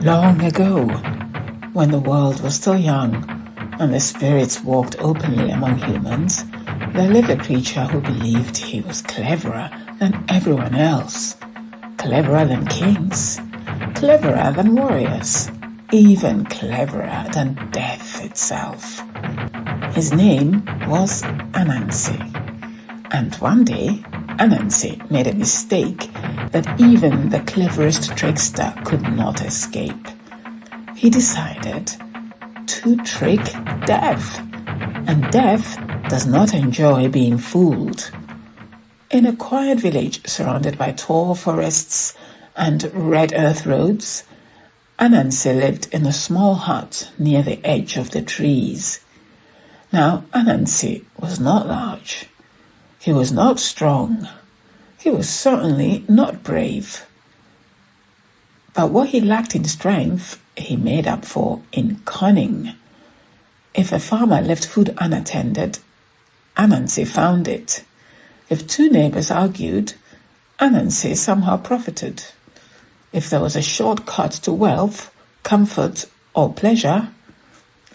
Long ago, when the world was still young and the spirits walked openly among humans, there lived a creature who believed he was cleverer than everyone else, cleverer than kings, cleverer than warriors, even cleverer than death itself. His name was Anansi, and one day Anansi made a mistake that even the cleverest trickster could not escape. He decided to trick death, and death does not enjoy being fooled. In a quiet village surrounded by tall forests and red earth roads, Anansi lived in a small hut near the edge of the trees. Now, Anansi was not large. He was not strong. He was certainly not brave. But what he lacked in strength, he made up for in cunning. If a farmer left food unattended, Anansi found it. If two neighbors argued, Anansi somehow profited. If there was a shortcut to wealth, comfort, or pleasure,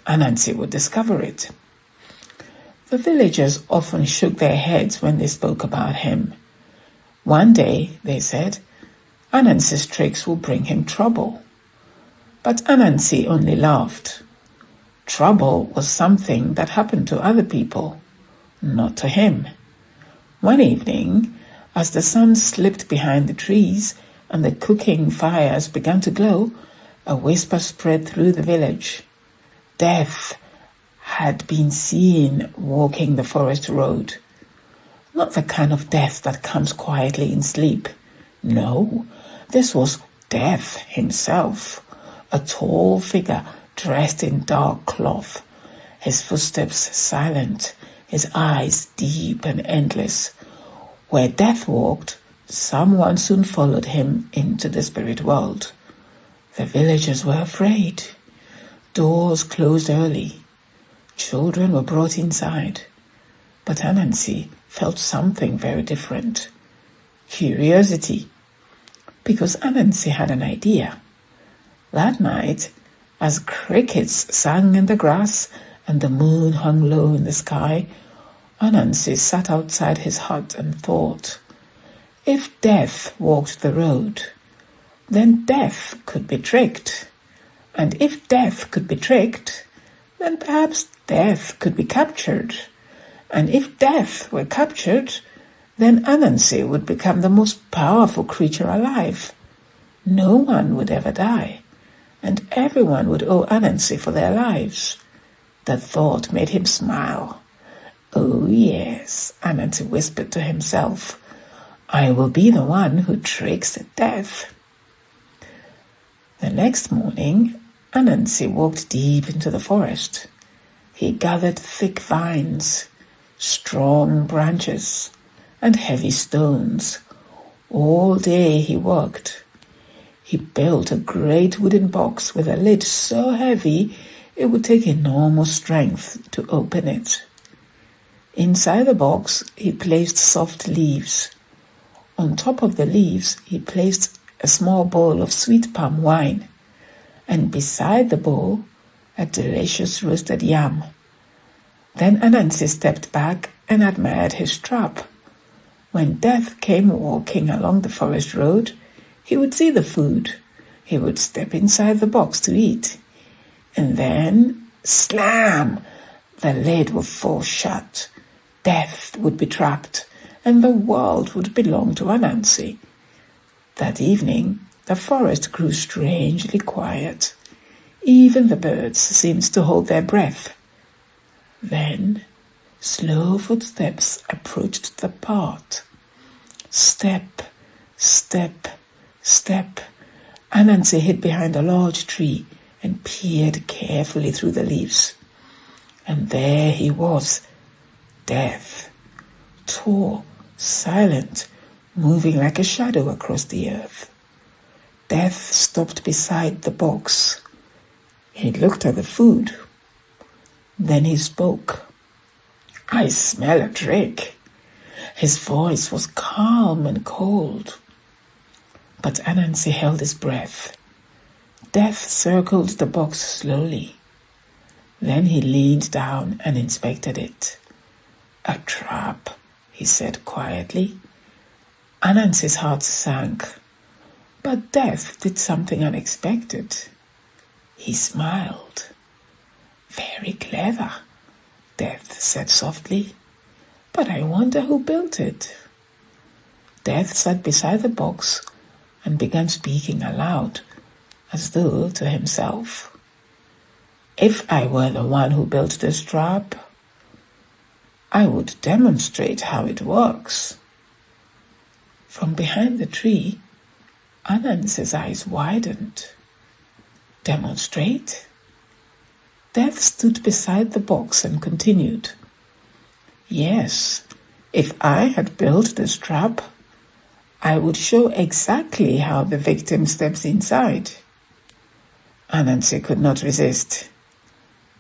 Anansi would discover it. The villagers often shook their heads when they spoke about him. One day, they said, Anansi's tricks will bring him trouble. But Anansi only laughed. Trouble was something that happened to other people, not to him. One evening, as the sun slipped behind the trees and the cooking fires began to glow, a whisper spread through the village. Death had been seen walking the forest road. Not the kind of death that comes quietly in sleep. No, this was Death himself, a tall figure dressed in dark cloth, his footsteps silent, his eyes deep and endless. Where Death walked, someone soon followed him into the spirit world. The villagers were afraid. Doors closed early. Children were brought inside. But Anansi felt something very different. Curiosity. Because Anansi had an idea. That night, as crickets sang in the grass and the moon hung low in the sky, Anansi sat outside his hut and thought, if Death walked the road, then Death could be tricked. And if Death could be tricked, then perhaps Death could be captured. And if Death were captured, then Anansi would become the most powerful creature alive. No one would ever die, and everyone would owe Anansi for their lives. The thought made him smile. Oh yes, Anansi whispered to himself, I will be the one who tricks Death. The next morning, Anansi walked deep into the forest. He gathered thick vines, strong branches, and heavy stones. All day he worked. He built a great wooden box with a lid so heavy it would take enormous strength to open it. Inside the box he placed soft leaves. On top of the leaves he placed a small bowl of sweet palm wine, and beside the bowl a delicious roasted yam. Then Anansi stepped back and admired his trap. When Death came walking along the forest road, he would see the food. He would step inside the box to eat. And then, slam! The lid would fall shut. Death would be trapped, and the world would belong to Anansi. That evening, the forest grew strangely quiet. Even the birds seemed to hold their breath. Then, slow footsteps approached the path. Step, step, step. Anansi hid behind a large tree and peered carefully through the leaves. And there he was, Death, tall, silent, moving like a shadow across the earth. Death stopped beside the box. He looked at the food. Then he spoke. I smell a trick. His voice was calm and cold. But Anansi held his breath. Death circled the box slowly. Then he leaned down and inspected it. "A trap," he said quietly. Anansi's heart sank. But Death did something unexpected. He smiled. "Very clever," Death said softly. "But I wonder who built it." Death sat beside the box and began speaking aloud, as though to himself. "If I were the one who built this trap, I would demonstrate how it works." From behind the tree, Anansi's eyes widened. "Demonstrate?" Death stood beside the box and continued. "Yes, if I had built this trap, I would show exactly how the victim steps inside." Anansi could not resist.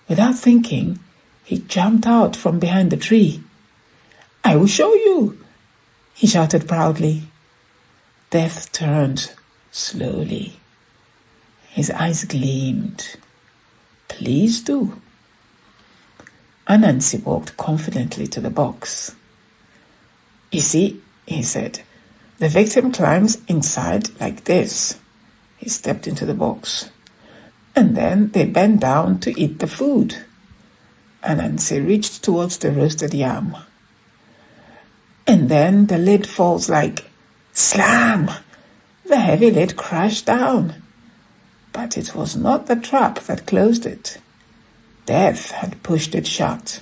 Without thinking, he jumped out from behind the tree. "I will show you," he shouted proudly. Death turned slowly. His eyes gleamed. "Please do." Anansi walked confidently to the box. "You see," he said, "the victim climbs inside like this." He stepped into the box. "And then they bend down to eat the food." Anansi reached towards the roasted yam. "And then the lid falls like slam." The heavy lid crashed down. But it was not the trap that closed it. Death had pushed it shut.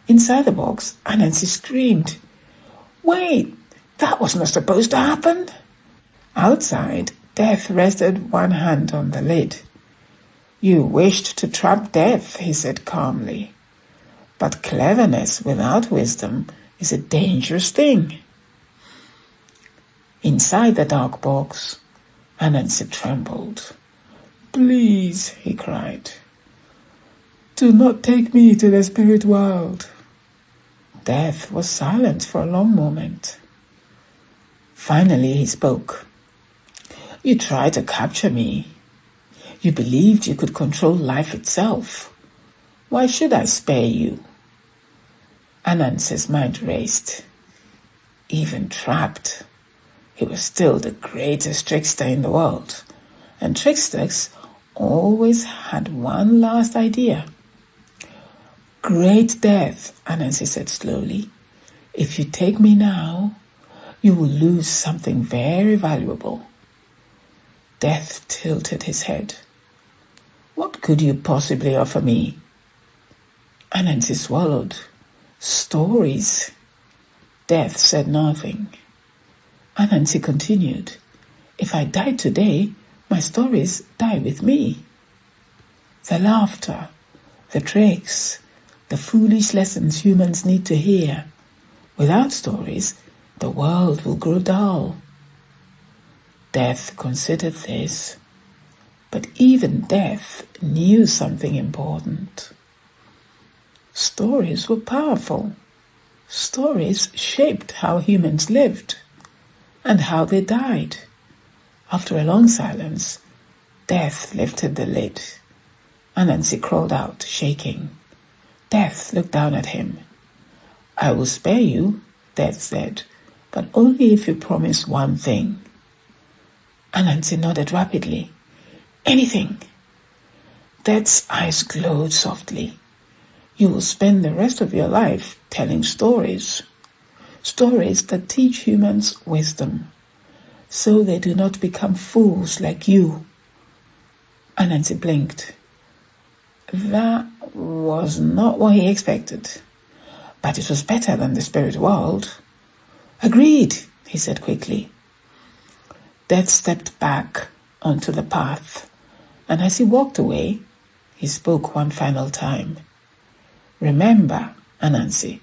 Inside the box, Anansi screamed, "Wait, that was not supposed to happen." Outside, Death rested one hand on the lid. "You wished to trap Death," he said calmly. "But cleverness without wisdom is a dangerous thing." Inside the dark box, Anansi trembled. "Please," he cried, "do not take me to the spirit world." Death was silent for a long moment. Finally he spoke. "You tried to capture me. You believed you could control life itself. Why should I spare you?" Anansi's mind raced. Even trapped, he was still the greatest trickster in the world, and tricksters always had one last idea. "Great Death," Anansi said slowly, "if you take me now, you will lose something very valuable." Death tilted his head. "What could you possibly offer me?" Anansi swallowed. "Stories." Death said nothing. Anansi continued. "If I die today, my stories die with me. The laughter, the tricks, the foolish lessons humans need to hear. Without stories, the world will grow dull." Death considered this, but even Death knew something important. Stories were powerful. Stories shaped how humans lived and how they died. After a long silence, Death lifted the lid. Anansi crawled out, shaking. Death looked down at him. "I will spare you," Death said, "but only if you promise one thing." Anansi nodded rapidly. "Anything." Death's eyes glowed softly. "You will spend the rest of your life telling stories. Stories that teach humans wisdom, so they do not become fools like you." Anansi blinked. That was not what he expected, but it was better than the spirit world. "Agreed," he said quickly. Death stepped back onto the path, and as he walked away, he spoke one final time. "Remember, Anansi,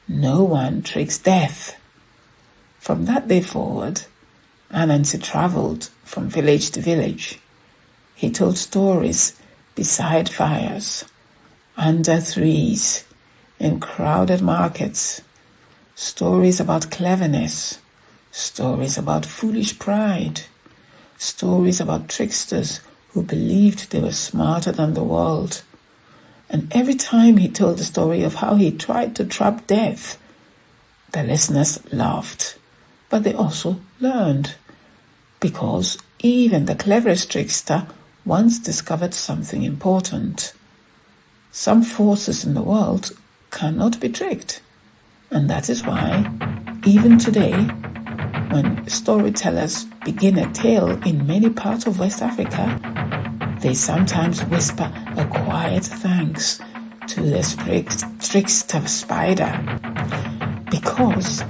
no one tricks Death." From that day forward, Anansi traveled from village to village. He told stories beside fires, under trees, in crowded markets. Stories about cleverness, stories about foolish pride, stories about tricksters who believed they were smarter than the world. And every time he told the story of how he tried to trap death, the listeners laughed, but they also learned, because even the cleverest trickster once discovered something important. Some forces in the world cannot be tricked, and that is why, even today, when storytellers begin a tale in many parts of West Africa, they sometimes whisper a quiet thanks to the trickster spider. Because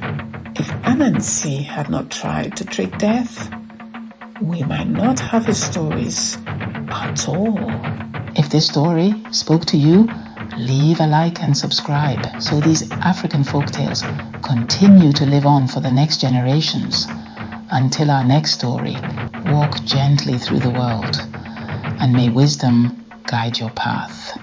if Anansi had not tried to trick death, we might not have his stories at all. If this story spoke to you, leave a like and subscribe so these African folktales continue to live on for the next generations. Until our next story, walk gently through the world, and may wisdom guide your path.